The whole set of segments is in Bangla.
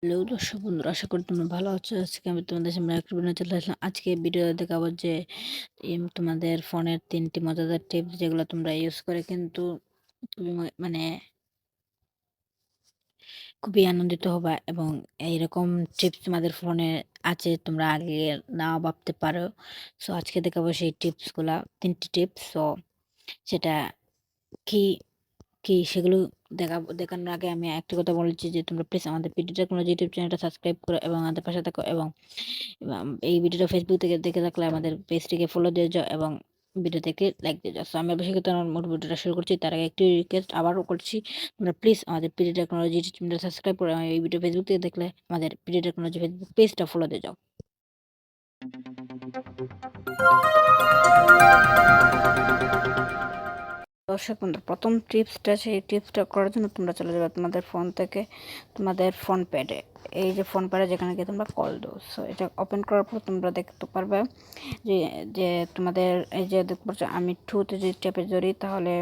হ্যালো দর্শক বন্ধুরা, আশা করি তোমরা ভালো আছো। আজকে আমি তোমাদের সামনে একটা ভিডিও চলে আসলাম। আজকে ভিডিও দেখাবো যে তোমাদের ফোনের 3টি মজাদার টিপস যেগুলো তোমরা ইউজ করে কিন্তু খুবই মানে খুবই আনন্দিত হবা, এবং এইরকম টিপস তোমাদের ফোনে আছে তোমরা আগে নাও ভাবতে পারো। সো আজকে দেখাবো সেই টিপসগুলা, 3টি টিপস। সো সেটা কি কি সেগুলো দেখানোর আগে আমি একটা কথা বলছি যে তোমরা প্লিজ আমাদের পিডি টেকনোলজি ইউটিউব চ্যানেলটা সাবস্ক্রাইব করো এবং আমাদের পাশে থাকো, এবং এই ভিডিওটা ফেসবুক থেকে দেখে থাকলে আমাদের পেজটিকে ফলো দিয়ে যাও এবং ভিডিও থেকে লাইক দিয়ে যাও। সো আমি বেশি কথা মোট ভিডিওটা শুরু করছি তার আগে একটি রিকোয়েস্ট আবারও করছি, তোমরা প্লিজ আমাদের পিডি টেকনোলজি ইউটিউব চ্যানেলটা সাবস্ক্রাইব করো এবং এই ভিডিও ফেসবুক থেকে দেখলে আমাদের পিডি টেকনোলজি ফেসবুক পেজটা ফলো দিয়ে যাও। দর্শক বন্ধু, প্রথম টিপসটা, সেই টিপসটা করার জন্য তোমরা চলে যাবে তোমাদের ফোন থেকে তোমাদের ফোন প্যাডে। এই যে ফোন প্যাডে যেখানে গিয়ে তোমরা কল দাও, সো এটা ওপেন করার পর তোমরা দেখতে পারবে যে যে তোমাদের এই যে দেখতে পাচ্ছ আমি টুতে যদি টেপে ধরি তাহলে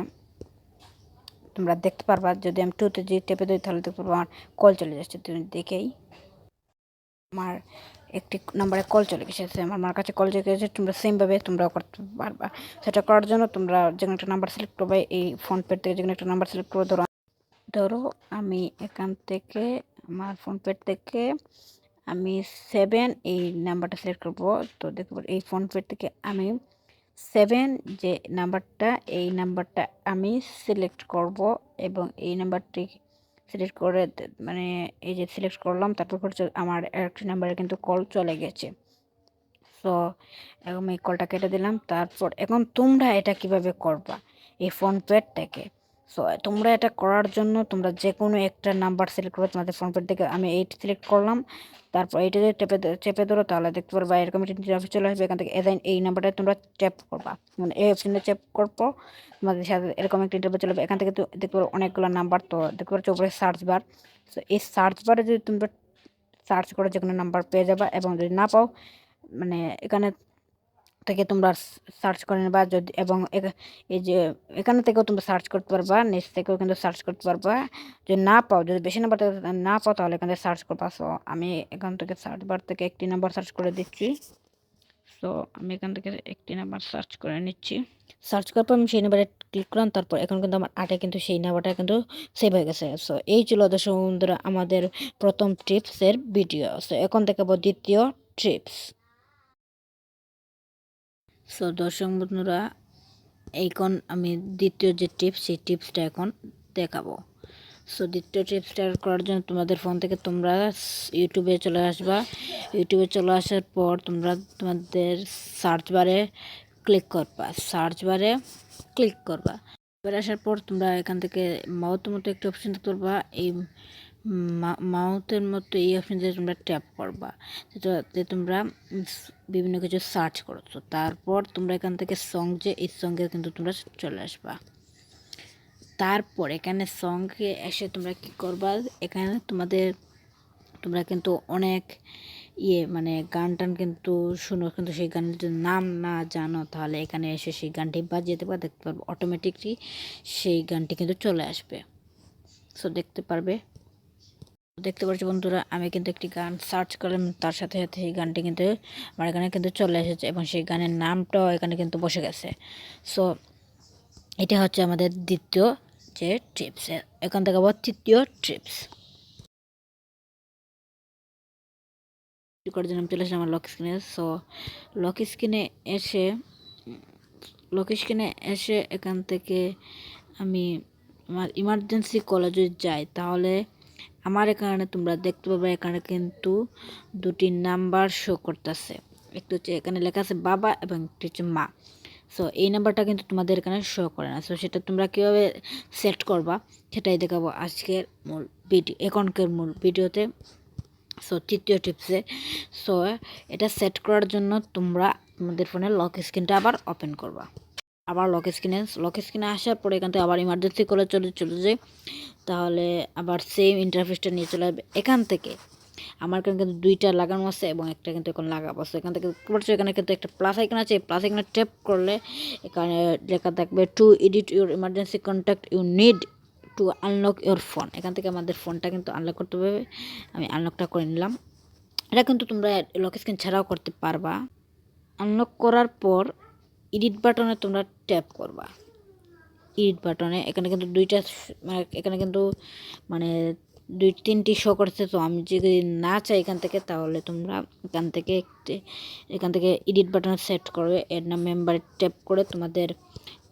তোমরা দেখতে পারবা, যদি আমি টুতে যদি টেপে ধরি তাহলে দেখতে পারবো আমার কল চলে যাচ্ছে। তুমি দেখেই আমার একটি নাম্বারে কল চলে গেছে, আমার কাছে কল চলে গেছে। তোমরা সেমভাবে তোমরাও করতে পারবা। সেটা করার জন্য তোমরা যেকোনো একটা নাম্বার সিলেক্ট করবে, এই ফোন পে থেকে যেকোনো একটা নাম্বার সিলেক্ট করে ধরো আমি এখান থেকে আমার ফোন পে থেকে আমি 7 এই নাম্বারটা সিলেক্ট করব। তো দেখতে পারো এই ফোন পে থেকে আমি 7 যে নাম্বারটা, এই নাম্বারটা আমি সিলেক্ট করব এবং এই নাম্বারটি সিলেক্ট করে মানে এই যে সিলেক্ট করলাম, তারপর আমার একটি নাম্বারে কিন্তু কল চলে গেছে। সো এখন এই কলটা কেটে দিলাম। তারপর এখন তোমরা এটা কিভাবে করবা এই ফোন পে থেকে। সো তোমরা এটা করার জন্য তোমরা যে কোনো একটা নাম্বার সিলেক্ট করবে তোমাদের ফোন পে থেকে। আমি এইট সিলেক্ট করলাম, তারপর এইটা যদি চেপে ধরো তাহলে দেখতে পারবা এরকম একটা ইন্টারফেস চলে আসবে। এখান থেকে এই নাম্বারটা তোমরা ট্যাপ করবা, মানে এই অপশনটা ট্যাপ করবো, তোমাদের সাথে এরকম একটা ইন্টারফেস চলে আসবে। এখান থেকে তো দেখতে পারো অনেকগুলো নাম্বার, তো দেখতে পাচ্ছ উপরে সার্চ বার। সো এই সার্চ বারে যদি তোমরা সার্চ করে যে কোনো নাম্বার পেয়ে যাবা, এবং যদি না পাও মানে এখানে থেকে তোমরা সার্চ করে নেবা। যদি এবং এই যে এখানে থেকেও তোমরা সার্চ করতে পারবা, নিচ থেকেও কিন্তু সার্চ করতে পারবা। যদি না পাও, যদি বেশি নাম্বার না পাও তাহলে এখানে সার্চ করবা। সো আমি এখান থেকে সার্চ বার থেকে একটি নাম্বার সার্চ করে দিচ্ছি। সো আমি এখান থেকে একটি নাম্বার সার্চ করে নিচ্ছি। সার্চ করার পর আমি সেই নাম্বারে ক্লিক করলাম। তারপর এখন কিন্তু আমার আটে কিন্তু সেই নাম্বারটা কিন্তু সেভ হয়ে গেছে। সো এই ছিল দর্শক বন্ধুরা আমাদের প্রথম টিপসের ভিডিও। সো এখন দেখাবো দ্বিতীয় টিপস। সো দর্শক বন্ধুরা, এখন আমি দ্বিতীয় যে টিপস, সেই টিপসটা এখন দেখাবো। সো দ্বিতীয় টিপসটা করার জন্য তোমাদের ফোন থেকে তোমরা ইউটিউবে চলে আসবা। ইউটিউবে চলে আসার পর তোমরা তোমাদের সার্চ বারে ক্লিক করবা, সার্চ বারে ক্লিক করবা। এবার আসার পর তোমরা এখান থেকে মাউথের মতো একটা অপশন দেখতে পারবা। এই মাউথের মতো এই অপশনটা তোমরা ট্যাপ করবা, যেটাতে তোমরা বিভিন্ন কিছু সার্চ করছো। তারপর তোমরা এখান থেকে সং, যে এই সঙ্গে কিন্তু তোমরা চলে আসবা। তারপর এখানে সঙ্গে এসে তোমরা কি করবা, এখানে তোমরা কিন্তু অনেক মানে গান টান কিন্তু শুনো, কিন্তু সেই গানের যদি নাম না জানো তাহলে এখানে এসে সেই গানটি বাজিয়ে দেবা, দেখতে পারবো অটোমেটিকলি সেই গানটি কিন্তু চলে আসবে। সো দেখতে পারছো বন্ধুরা, আমি কিন্তু একটি গান সার্চ করলাম, তার সাথে সাথে এই গানটি কিন্তু আমার এখানে কিন্তু চলে এসেছে এবং সেই গানের নামটাও এখানে কিন্তু বসে গেছে। সো এটা হচ্ছে আমাদের দ্বিতীয় যে টিপস। এখান থেকে আবার তৃতীয় টিপস করার জন্য আমি চলে আসলাম আমার লক স্ক্রিনে। সো লক স্ক্রিনে এসে এখান থেকে আমি আমার ইমার্জেন্সি কলে যদি যাই তাহলে আমার এখানে তোমরা দেখতে পাবে এখানে কিন্তু দুটি নাম্বার শো করতেছে। একটু হচ্ছে এখানে লেখা আছে বাবা এবং একটি হচ্ছে মা। সো এই নাম্বারটা কিন্তু তোমাদের এখানে শো করে না। সো সেটা তোমরা কীভাবে সেট করবা সেটাই দেখাবো আজকের মূল এখনকার মূল ভিডিওতে। সো তৃতীয় টিপসে, সো এটা সেট করার জন্য তোমরা তোমাদের ফোনের লক স্ক্রিনটা আবার ওপেন করবা। আবার লক স্ক্রিনে আসার পরে এখান থেকে আবার ইমার্জেন্সি কলে চলে যায়, তাহলে আবার সেম ইন্টারফেসটা নিয়ে চলে আসবে। এখান থেকে আমার এখানে কিন্তু দুইটা লাগানো আছে এবং একটা কিন্তু এখন লাগাবো। এখান থেকে এখানে কিন্তু একটা প্লাস আইকন আছে, এই প্লাস আইকনে ট্যাপ করলে এখানে লেখা থাকবে to edit your emergency contact you need to unlock your phone, এখান থেকে আমাদের ফোনটা কিন্তু আনলক করতে হবে। আমি আনলকটা করে নিলাম। এটা কিন্তু তোমরা লক স্ক্রিন ছাড়াও করতে পারবা। আনলক করার পর এডিট বাটনে তোমরা ট্যাপ করবা। এডিট বাটনে এখানে কিন্তু দুইটা মানে এখানে কিন্তু মানে 2-3টি শো করছে। তো আমি যদি না চাই এখান থেকে, তাহলে তোমরা এখান থেকে এডিট বাটনে সেট করবে। এর নাম মেম্বারে ট্যাপ করে তোমাদের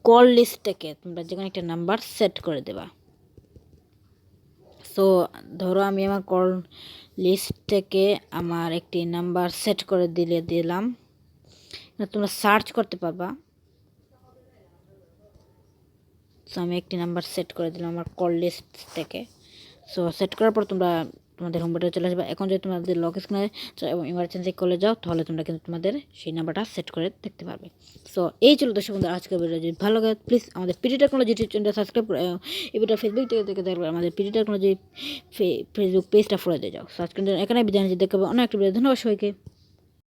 কল লিস্ট থেকে তোমরা যেখানে একটা নাম্বার সেট করে দেবা। সো ধরো আমি আমার কল লিস্ট থেকে আমার একটি নাম্বার সেট করে দিলাম। তোমরা সার্চ করতে পারবা। সো আমি একটি নাম্বার সেট করে দিলাম আমার কল লিস্ট থেকে। সো সেট করার পর তোমরা তোমাদের হোম পেজে চলে আসবে। এখন যদি তোমাদের লক স্ক্রিনে এবং ইমার্জেন্সি কলে যাও, তাহলে তোমরা কিন্তু তোমাদের সেই নাম্বারটা সেট করে দেখতে পারবে। সো এই ছিল দর্শক বন্ধুরা আজকের ভিডিও। যদি ভালো লাগে প্লিজ আমাদের পিডি টেকনোলজি ইউটিউব চ্যানেলটা সাবস্ক্রাইব করে, এই ভিডিও ফেসবুক থেকে দেখবে আমাদের পিডি টেকনোলজি ফেসবুক পেজটা ফলো দিয়ে যাও। সো আজকের এখানে বিদায় নিচ্ছি, দেখবে অনেক একটা ভিডিও। ধন্যবাদ সবাইকে।